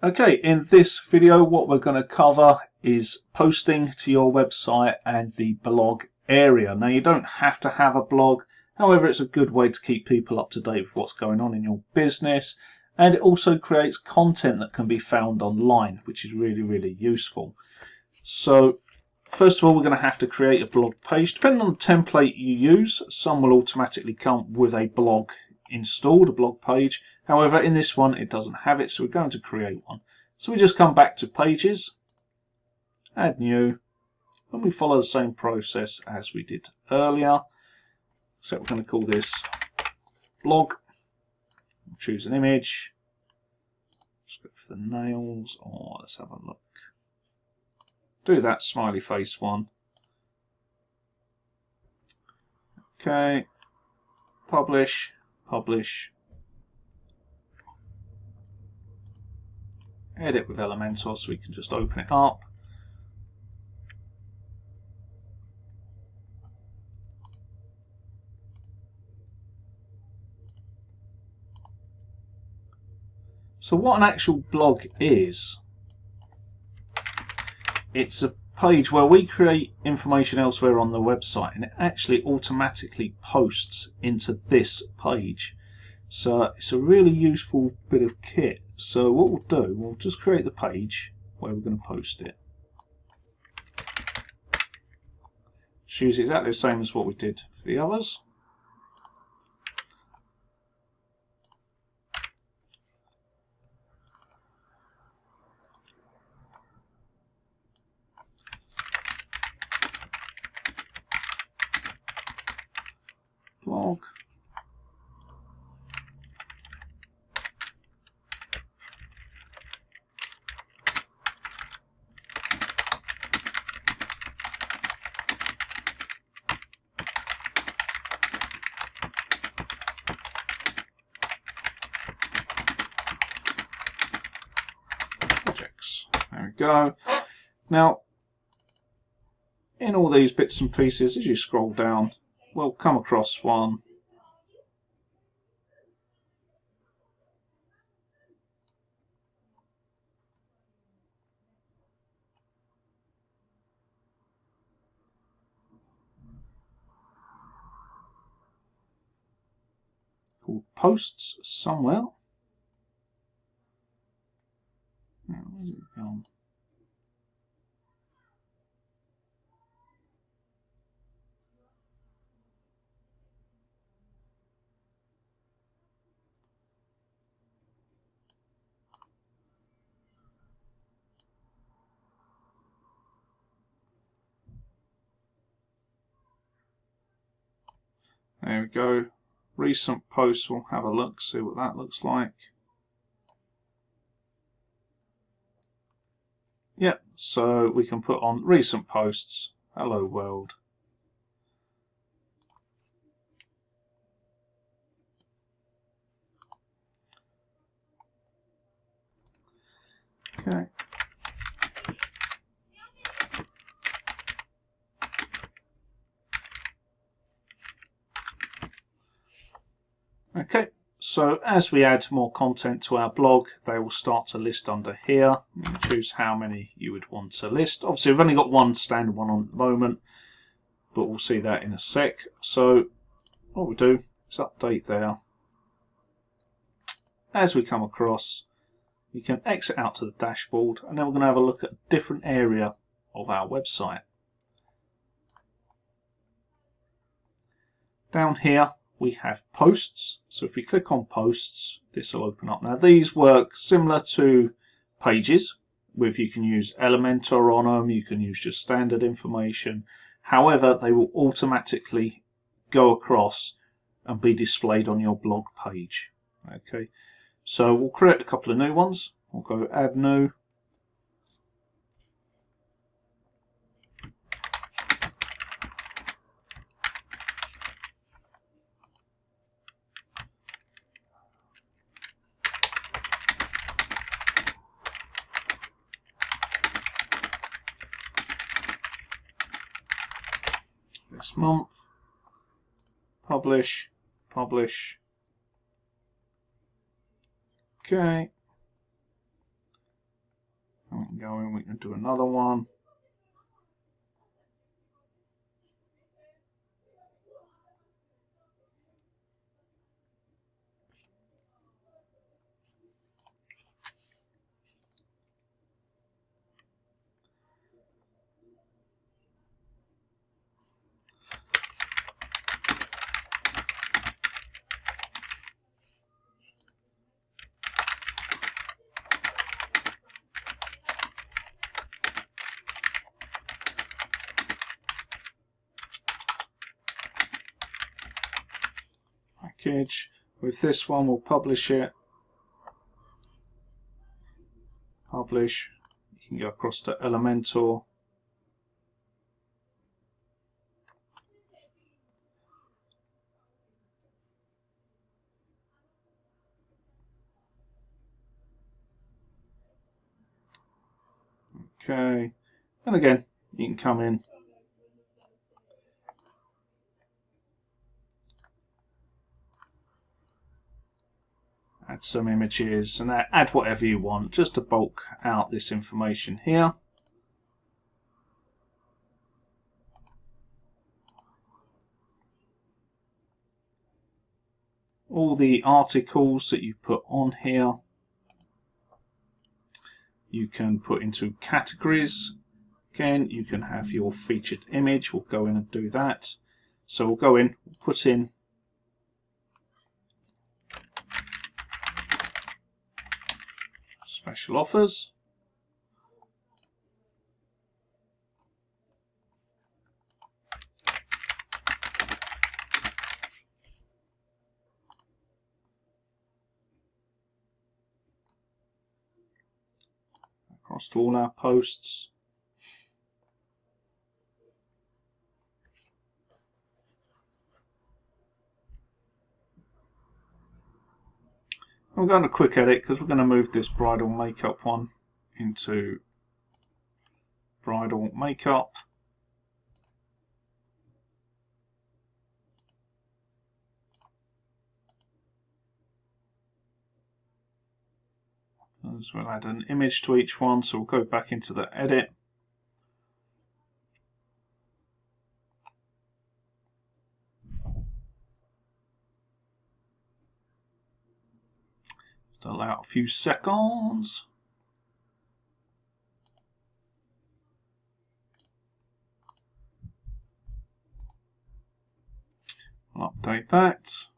Okay, in this video what we're going to cover is posting to your website and the blog area. Now you don't have to have a blog, however it's a good way to keep people up to date with what's going on in your business, and it also creates content that can be found online, which is really useful. So first of all, we're going to have to create a blog page. Depending on the template you use, some will automatically come with a blog installed, a blog page. However, in this one it doesn't have it, so we're going to create one. So we just come back to pages, add new, and we follow the same process as we did earlier. So we're going to call this blog, choose an image, let's go for the nails, or let's have a look. Do that smiley face one. Okay, publish. Edit with Elementor so we can just open it up. So what an actual blog is, it's a page where we create information elsewhere on the website and it actually automatically posts into this page. So it's a really useful bit of kit. So what we'll do, we'll just create the page where we're going to post it. Choose exactly the same as what we did for the others. Blog. Projects. There we go. Now, in all these bits and pieces, as you scroll down, we'll come across one. Called posts somewhere. Where's it gone? There we go. Recent posts, we'll have a look, see what that looks like. Yep, so we can put on recent posts, hello world. Okay. Okay, so as we add more content to our blog, they will start to list under here. You can choose how many you would want to list. Obviously, we've only got one standard one on at the moment, but we'll see that in a sec. So what we do is update there. As we come across, we can exit out to the dashboard, and then we're going to have a look at a different area of our website. Down here we have posts, so if we click on posts, this will open up. Now these work similar to pages, with you can use Elementor on them, you can use just standard information. However, they will automatically go across and be displayed on your blog page. Okay, so we'll create a couple of new ones. We'll go add new. This month, publish. Okay, Go in, we can do another one. Package. With this one, we'll publish it. Publish. You can go across to Elementor. Okay, and again, you can come in, add some images, and add whatever you want, just to bulk out this information here. All the articles that you put on here, you can put into categories. Again, you can have your featured image. We'll go in and do that. So we'll go in, put in special offers. Across to all our posts. I'm going to quick edit because we're going to move this bridal makeup one into bridal makeup. As we'll add an image to each one, so we'll go back into the edit. Just allow a few seconds. I'll update that. Just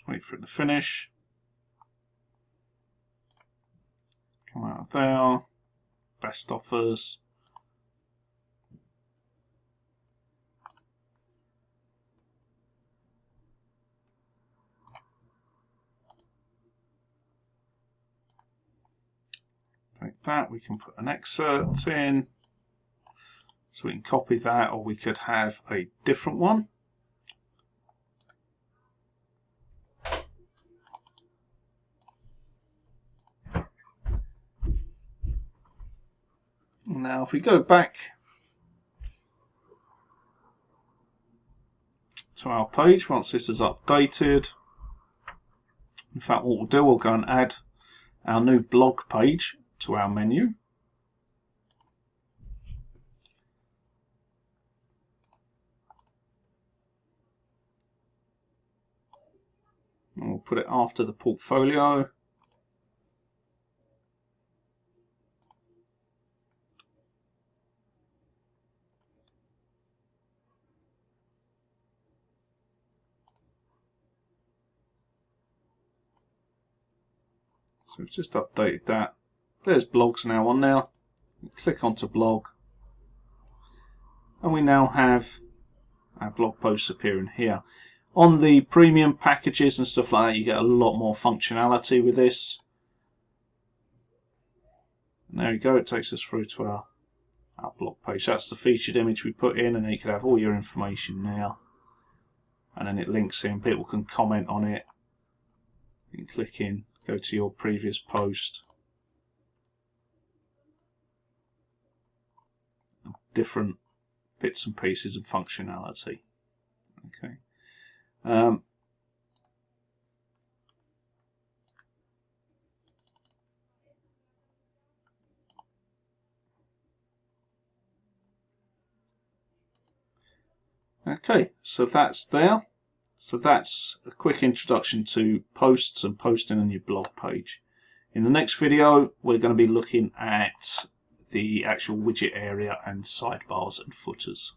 wait for it to finish. Come out of there. Best offers. Take that, we can put an excerpt in. So we can copy that, or we could have a different one. Now if we go back to our page, once this is updated, in fact what we'll do, we'll go and add our new blog page to our menu. And we'll put it after the portfolio. So we've just updated that. There's blogs now on there. Click onto blog. And we now have our blog posts appearing here. On the premium packages and stuff like that, you get a lot more functionality with this. And there we go, it takes us through to our blog page. That's the featured image we put in, and then you can have all your information there. And then it links in, people can comment on it. You can click in, go to your previous post. Different bits and pieces of functionality. Okay. Okay, so that's there. So that's a quick introduction to posts and posting on your blog page. In the next video, we're going to be looking at the actual widget area and sidebars and footers.